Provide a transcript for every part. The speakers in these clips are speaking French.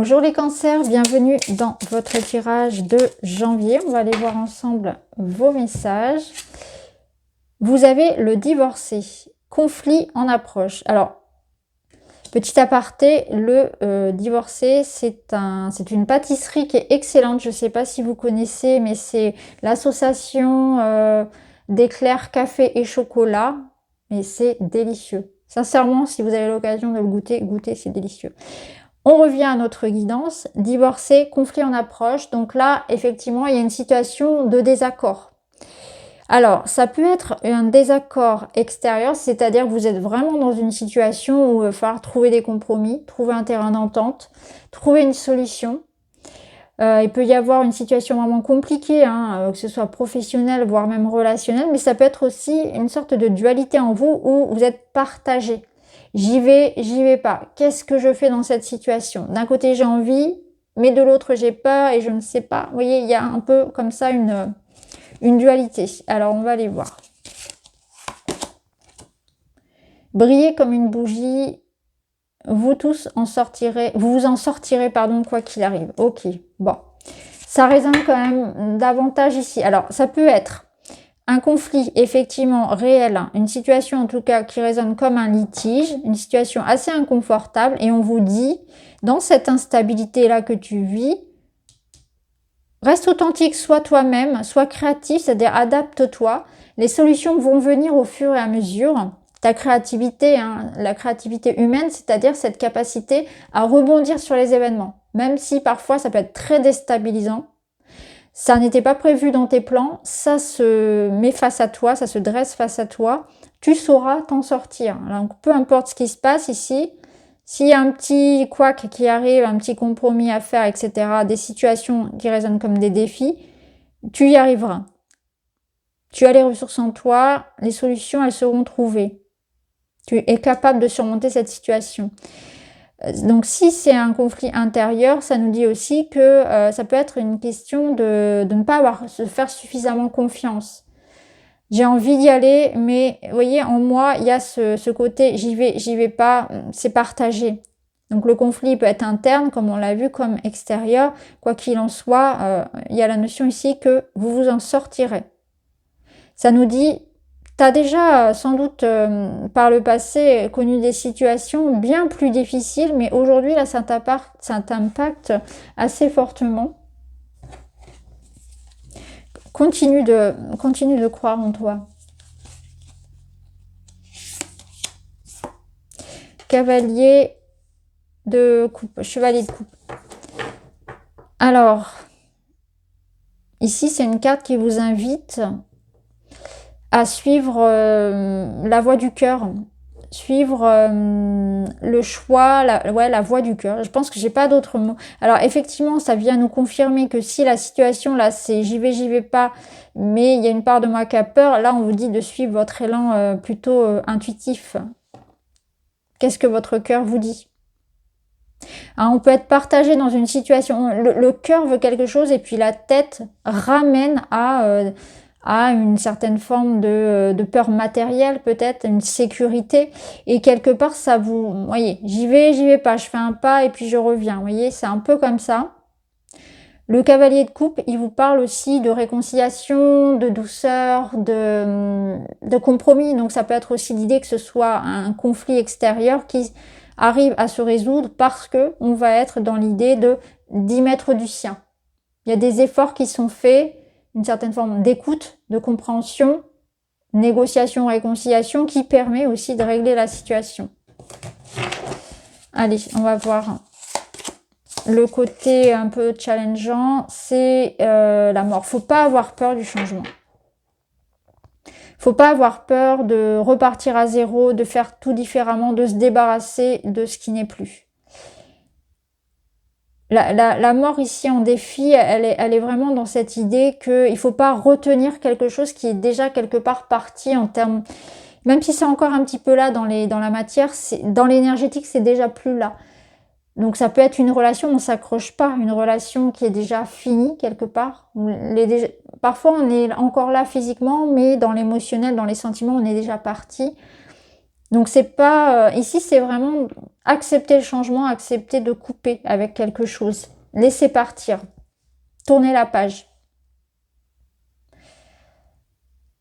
Bonjour les cancers, bienvenue dans votre tirage de janvier. On va aller voir ensemble vos messages. Vous avez le divorcé, conflit en approche. Alors, petit aparté, le divorcé, c'est une pâtisserie qui est excellente. Je ne sais pas si vous connaissez, mais c'est l'association d'éclairs café et chocolat. Mais c'est délicieux. Sincèrement, si vous avez l'occasion de le goûter, goûtez, c'est délicieux. On revient à notre guidance, divorcé, conflit en approche. Donc là, effectivement, il y a une situation de désaccord. Alors, ça peut être un désaccord extérieur, c'est-à-dire que vous êtes vraiment dans une situation où il va falloir trouver des compromis, trouver un terrain d'entente, trouver une solution. Il peut y avoir une situation vraiment compliquée, que ce soit professionnelle, voire même relationnelle, mais ça peut être aussi une sorte de dualité en vous où vous êtes partagé. J'y vais pas. Qu'est-ce que je fais dans cette situation? D'un côté, j'ai envie, mais de l'autre, j'ai peur et je ne sais pas. Vous voyez, il y a un peu comme ça une dualité. Alors, on va aller voir. Briller comme une bougie. Vous vous en sortirez, pardon, quoi qu'il arrive. Ok, bon. Ça résonne quand même davantage ici. Alors, ça peut être un conflit effectivement réel, une situation en tout cas qui résonne comme un litige, une situation assez inconfortable et on vous dit, dans cette instabilité-là que tu vis, reste authentique, sois toi-même, sois créatif, c'est-à-dire adapte-toi. Les solutions vont venir au fur et à mesure. Ta créativité, la créativité humaine, c'est-à-dire cette capacité à rebondir sur les événements, même si parfois ça peut être très déstabilisant. Ça n'était pas prévu dans tes plans, ça se met face à toi, ça se dresse face à toi, tu sauras t'en sortir. Donc peu importe ce qui se passe ici, s'il y a un petit couac qui arrive, un petit compromis à faire, etc., des situations qui résonnent comme des défis, tu y arriveras. Tu as les ressources en toi, les solutions, elles seront trouvées. Tu es capable de surmonter cette situation. Donc si c'est un conflit intérieur, ça nous dit aussi que ça peut être une question de ne pas se faire suffisamment confiance. J'ai envie d'y aller, mais vous voyez, en moi, il y a ce côté j'y vais pas, c'est partagé. Donc le conflit peut être interne, comme on l'a vu, comme extérieur. Quoi qu'il en soit, il y a la notion ici que vous vous en sortirez. Ça nous dit, tu as déjà sans doute par le passé connu des situations bien plus difficiles, mais aujourd'hui là ça t'impacte assez fortement. Continue de croire en toi. Cavalier de coupe, chevalier de coupe. Alors, ici c'est une carte qui vous invite à suivre la voie du cœur, suivre le choix, la voie du cœur. Je pense que j'ai pas d'autres mots. Alors effectivement, ça vient nous confirmer que si la situation là, c'est j'y vais pas, mais il y a une part de moi qui a peur, là on vous dit de suivre votre élan plutôt intuitif. Qu'est-ce que votre cœur vous dit? On peut être partagé dans une situation, le cœur veut quelque chose et puis la tête ramène à une certaine forme de peur matérielle, peut-être une sécurité, et quelque part ça vous voyez, j'y vais pas, je fais un pas et puis je reviens, vous voyez, c'est un peu comme ça. Le cavalier de coupe, il vous parle aussi de réconciliation, de douceur, de compromis, donc ça peut être aussi l'idée que ce soit un conflit extérieur qui arrive à se résoudre parce que on va être dans l'idée d'y mettre du sien. Il y a des efforts qui sont faits, une certaine forme d'écoute, de compréhension, négociation, réconciliation qui permet aussi de régler la situation. Allez, on va voir le côté un peu challengeant, c'est la mort. Faut pas avoir peur du changement. Faut pas avoir peur de repartir à zéro, de faire tout différemment, de se débarrasser de ce qui n'est plus. La mort ici en défi, elle est vraiment dans cette idée qu'il ne faut pas retenir quelque chose qui est déjà quelque part parti en termes... Même si c'est encore un petit peu là dans la matière, dans l'énergétique, c'est déjà plus là. Donc ça peut être une relation, on ne s'accroche pas, une relation qui est déjà finie quelque part. Parfois, on est encore là physiquement, mais dans l'émotionnel, dans les sentiments, on est déjà parti. Donc c'est pas... ici, c'est vraiment accepter le changement, accepter de couper avec quelque chose. Laisser partir. Tourner la page.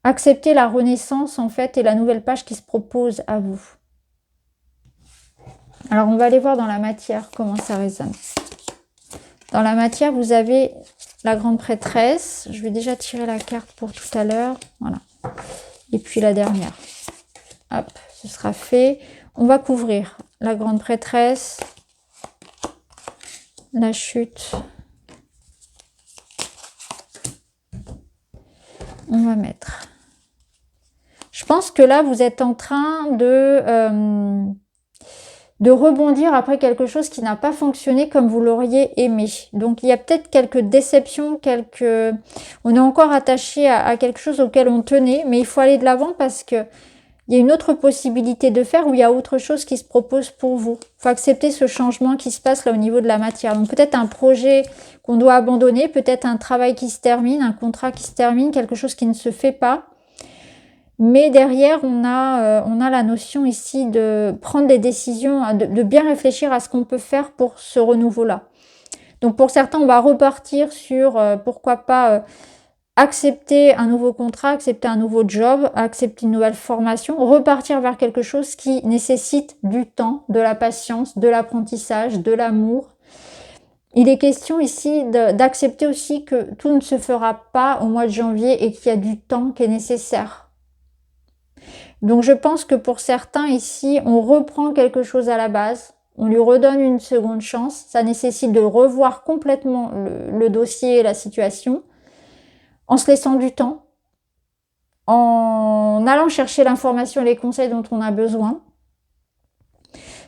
Accepter la renaissance, en fait, et la nouvelle page qui se propose à vous. Alors, on va aller voir dans la matière comment ça résonne. Dans la matière, vous avez la grande prêtresse. Je vais déjà tirer la carte pour tout à l'heure. Voilà. Et puis la dernière. Hop, ce sera fait. On va couvrir la grande prêtresse, la chute. On va mettre. Je pense que là, vous êtes en train de rebondir après quelque chose qui n'a pas fonctionné comme vous l'auriez aimé. Donc, il y a peut-être quelques déceptions, on est encore attaché à quelque chose auquel on tenait, mais il faut aller de l'avant parce que il y a une autre possibilité de faire où il y a autre chose qui se propose pour vous. Il faut accepter ce changement qui se passe là au niveau de la matière. Donc, peut-être un projet qu'on doit abandonner, peut-être un travail qui se termine, un contrat qui se termine, quelque chose qui ne se fait pas. Mais derrière, on a la notion ici de prendre des décisions, de bien réfléchir à ce qu'on peut faire pour ce renouveau-là. Donc pour certains, on va repartir sur, pourquoi pas, accepter un nouveau contrat, accepter un nouveau job, accepter une nouvelle formation, repartir vers quelque chose qui nécessite du temps, de la patience, de l'apprentissage, de l'amour. Il est question ici d'accepter aussi que tout ne se fera pas au mois de janvier et qu'il y a du temps qui est nécessaire. Donc je pense que pour certains ici, on reprend quelque chose à la base, on lui redonne une seconde chance, ça nécessite de revoir complètement le dossier et la situation, en se laissant du temps, en allant chercher l'information et les conseils dont on a besoin.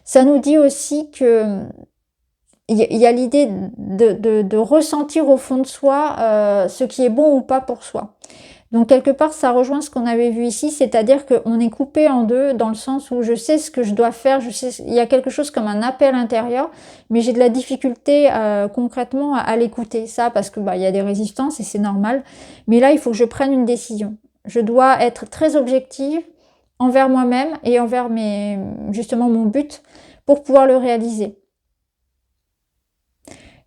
Ça nous dit aussi que il y a l'idée de ressentir au fond de soi ce qui est bon ou pas pour soi. Donc quelque part, ça rejoint ce qu'on avait vu ici, c'est-à-dire qu'on est coupé en deux dans le sens où je sais ce que je dois faire, il y a quelque chose comme un appel intérieur, mais j'ai de la difficulté concrètement à l'écouter, ça, parce que il y a des résistances et c'est normal. Mais là, il faut que je prenne une décision. Je dois être très objective envers moi-même et envers justement mon but pour pouvoir le réaliser.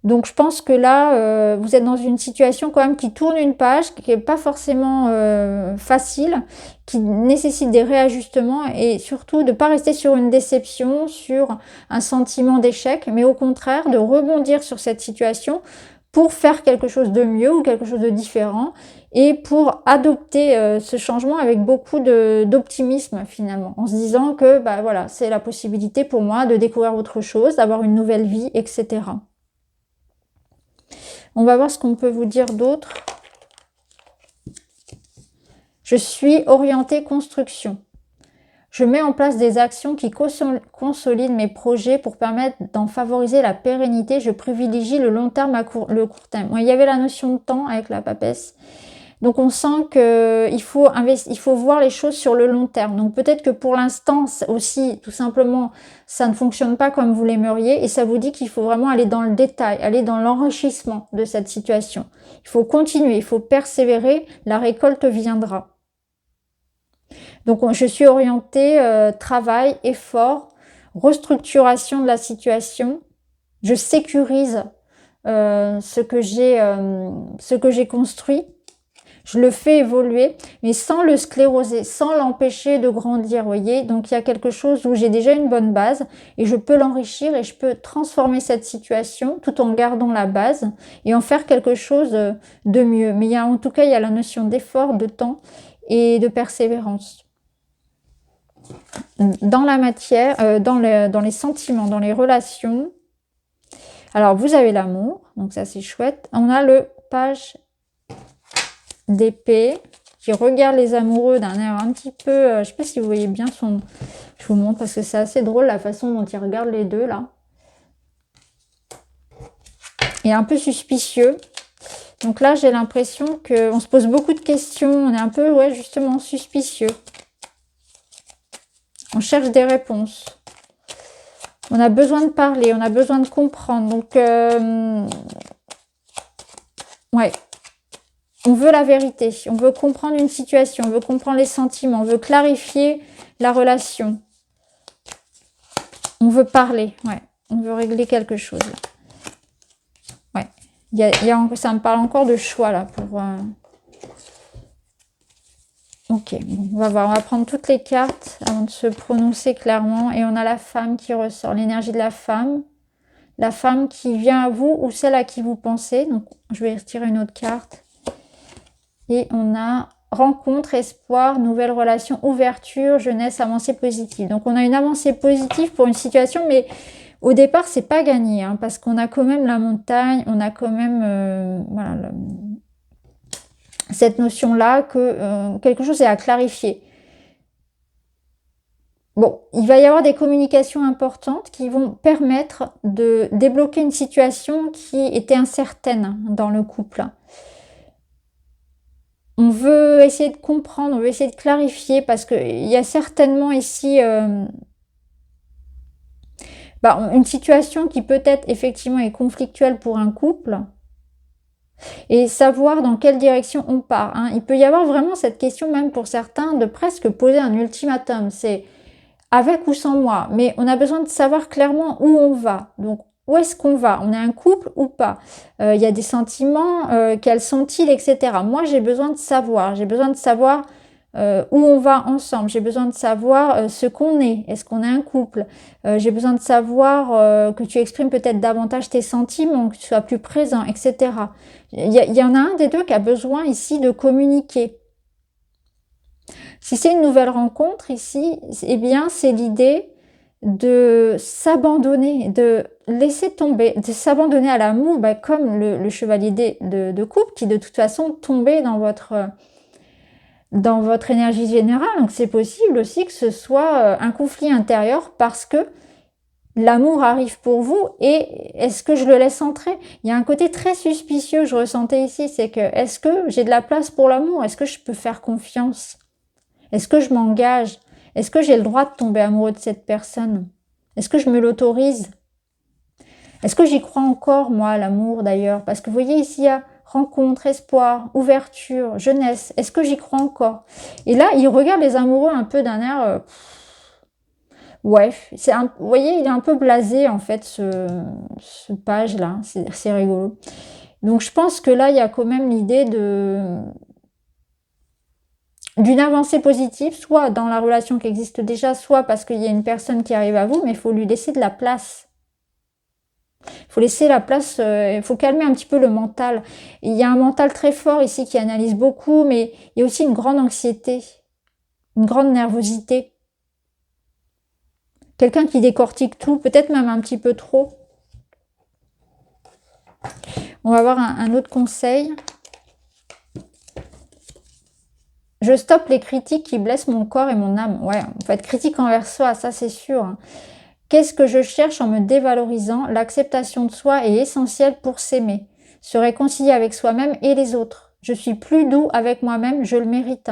Donc je pense que là, vous êtes dans une situation quand même qui tourne une page, qui n'est pas forcément facile, qui nécessite des réajustements et surtout de ne pas rester sur une déception, sur un sentiment d'échec, mais au contraire de rebondir sur cette situation pour faire quelque chose de mieux ou quelque chose de différent et pour adopter ce changement avec beaucoup d'optimisme finalement, en se disant que voilà, c'est la possibilité pour moi de découvrir autre chose, d'avoir une nouvelle vie, etc. On va voir ce qu'on peut vous dire d'autre. Je suis orientée construction. Je mets en place des actions qui consolident mes projets pour permettre d'en favoriser la pérennité. Je privilégie le long terme le court terme. Il y avait la notion de temps avec la papesse. Donc on sent qu'il faut voir les choses sur le long terme. Donc peut-être que pour l'instant aussi, tout simplement, ça ne fonctionne pas comme vous l'aimeriez et ça vous dit qu'il faut vraiment aller dans le détail, aller dans l'enrichissement de cette situation. Il faut continuer, il faut persévérer, la récolte viendra. Donc je suis orientée travail, effort, restructuration de la situation. Je sécurise ce que j'ai construit. Je le fais évoluer, mais sans le scléroser, sans l'empêcher de grandir, vous voyez. Donc, il y a quelque chose où j'ai déjà une bonne base et je peux l'enrichir et je peux transformer cette situation tout en gardant la base et en faire quelque chose de mieux. Mais en tout cas, il y a la notion d'effort, de temps et de persévérance. Dans la matière, dans les sentiments, dans les relations, alors vous avez l'amour, donc ça c'est chouette. On a le page d'épée qui regarde les amoureux d'un air un petit peu, je sais pas si vous voyez bien son, je vous montre parce que c'est assez drôle la façon dont il regarde les deux là. Il est un peu suspicieux. Donc là j'ai l'impression qu'on se pose beaucoup de questions, on est un peu justement suspicieux. On cherche des réponses. On a besoin de parler, on a besoin de comprendre. Donc ouais. On veut la vérité, on veut comprendre une situation, on veut comprendre les sentiments, on veut clarifier la relation. On veut parler, ouais. On veut régler quelque chose, là. Ouais. Ça me parle encore de choix, là, pour... Ok, bon, on va voir. On va prendre toutes les cartes avant de se prononcer clairement. Et on a la femme qui ressort, l'énergie de la femme. La femme qui vient à vous ou celle à qui vous pensez. Donc, je vais retirer une autre carte. Et on a rencontre, espoir, nouvelle relation, ouverture, jeunesse, avancée positive. Donc, on a une avancée positive pour une situation, mais au départ, c'est pas gagné, hein, parce qu'on a quand même la montagne, on a quand même voilà, cette notion-là que quelque chose est à clarifier. Bon, il va y avoir des communications importantes qui vont permettre de débloquer une situation qui était incertaine dans le couple. On veut essayer de comprendre, on veut essayer de clarifier parce qu'il y a certainement ici une situation qui peut-être effectivement est conflictuelle pour un couple et savoir dans quelle direction on part. Hein. Il peut y avoir vraiment cette question même pour certains de presque poser un ultimatum. C'est avec ou sans moi, mais on a besoin de savoir clairement où on va. Donc, où est-ce qu'on va? On est un couple ou pas? Il y a des sentiments, quels sont-ils, etc. Moi, j'ai besoin de savoir. J'ai besoin de savoir où on va ensemble. J'ai besoin de savoir ce qu'on est. Est-ce qu'on est un couple? J'ai besoin de savoir que tu exprimes peut-être davantage tes sentiments, que tu sois plus présent, etc. Il y en a un des deux qui a besoin ici de communiquer. Si c'est une nouvelle rencontre ici, eh bien, c'est l'idée de s'abandonner, de laisser tomber, de s'abandonner à l'amour, comme le chevalier de coupe qui de toute façon tombait dans votre énergie générale. Donc c'est possible aussi que ce soit un conflit intérieur parce que l'amour arrive pour vous et est-ce que je le laisse entrer? Il y a un côté très suspicieux, je ressentais ici, c'est que est-ce que j'ai de la place pour l'amour? Est-ce que je peux faire confiance? Est-ce que je m'engage? Est-ce que j'ai le droit de tomber amoureux de cette personne? Est-ce que je me l'autorise? Est-ce que j'y crois encore, moi, à l'amour, d'ailleurs? Parce que vous voyez, ici, il y a rencontre, espoir, ouverture, jeunesse. Est-ce que j'y crois encore? Et là, il regarde les amoureux un peu d'un air... ouais, vous voyez, il est un peu blasé, en fait, ce page-là. C'est rigolo. Donc, je pense que là, il y a quand même l'idée d'une avancée positive, soit dans la relation qui existe déjà, soit parce qu'il y a une personne qui arrive à vous, mais il faut lui laisser de la place. Il faut laisser la place, il faut calmer un petit peu le mental. Il y a un mental très fort ici qui analyse beaucoup, mais il y a aussi une grande anxiété, une grande nervosité. Quelqu'un qui décortique tout, peut-être même un petit peu trop. On va voir un autre conseil. Je stoppe les critiques qui blessent mon corps et mon âme. Ouais, on peut être critique envers soi, ça c'est sûr. Hein. Qu'est-ce que je cherche en me dévalorisant? L'acceptation de soi est essentielle pour s'aimer. Se réconcilier avec soi-même et les autres. Je suis plus doux avec moi-même, je le mérite.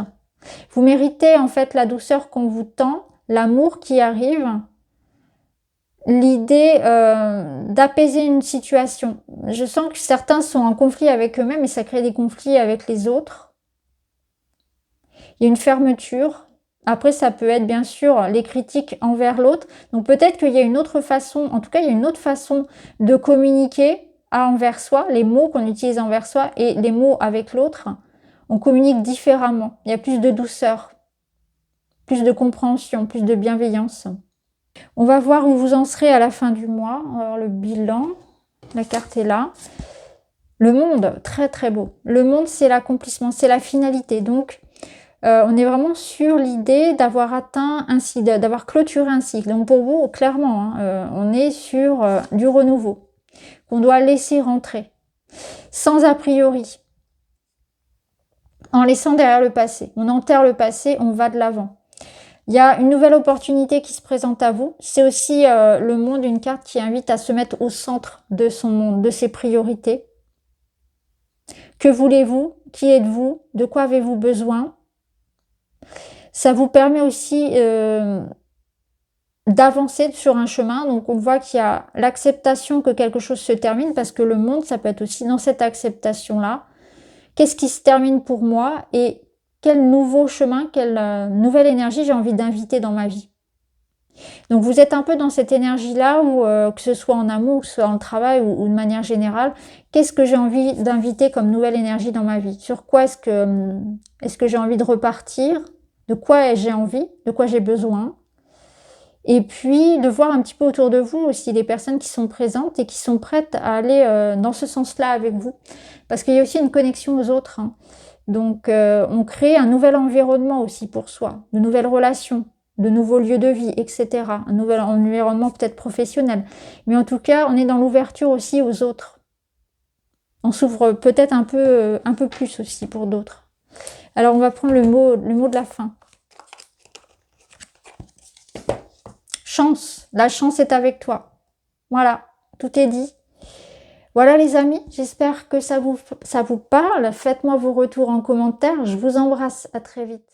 Vous méritez en fait la douceur qu'on vous tend, l'amour qui arrive, l'idée d'apaiser une situation. Je sens que certains sont en conflit avec eux-mêmes et ça crée des conflits avec les autres. Il y a une fermeture. Après, ça peut être bien sûr les critiques envers l'autre. Donc peut-être qu'il y a une autre façon, en tout cas, il y a une autre façon de communiquer envers soi, les mots qu'on utilise envers soi et les mots avec l'autre. On communique différemment. Il y a plus de douceur, plus de compréhension, plus de bienveillance. On va voir où vous en serez à la fin du mois. On va voir le bilan. La carte est là. Le monde, très très beau. Le monde, c'est l'accomplissement, c'est la finalité. Donc, on est vraiment sur l'idée d'avoir atteint un cycle, d'avoir clôturé un cycle. Donc pour vous, clairement, hein, on est sur du renouveau qu'on doit laisser rentrer, sans a priori, en laissant derrière le passé. On enterre le passé, on va de l'avant. Il y a une nouvelle opportunité qui se présente à vous. C'est aussi le monde, une carte qui invite à se mettre au centre de son monde, de ses priorités. Que voulez-vous? Qui êtes-vous? De quoi avez-vous besoin? Ça vous permet aussi d'avancer sur un chemin. Donc on voit qu'il y a l'acceptation que quelque chose se termine parce que le monde, ça peut être aussi dans cette acceptation-là. Qu'est-ce qui se termine pour moi et quel nouveau chemin, quelle nouvelle énergie j'ai envie d'inviter dans ma vie. Donc vous êtes un peu dans cette énergie-là, où que ce soit en amour, que ce soit en travail ou de manière générale, qu'est-ce que j'ai envie d'inviter comme nouvelle énergie dans ma vie? Sur quoi est-ce que j'ai envie de repartir? De quoi j'ai envie? De quoi j'ai besoin? Et puis de voir un petit peu autour de vous aussi les personnes qui sont présentes et qui sont prêtes à aller dans ce sens-là avec vous. Parce qu'il y a aussi une connexion aux autres, hein. Donc on crée un nouvel environnement aussi pour soi, de nouvelles relations, de nouveaux lieux de vie, etc. Un nouvel environnement peut-être professionnel. Mais en tout cas, on est dans l'ouverture aussi aux autres. On s'ouvre peut-être un peu plus aussi pour d'autres. Alors on va prendre le mot de la fin. Chance, la chance est avec toi. Voilà, tout est dit. Voilà les amis, j'espère que ça vous parle. Faites-moi vos retours en commentaire. Je vous embrasse, à très vite.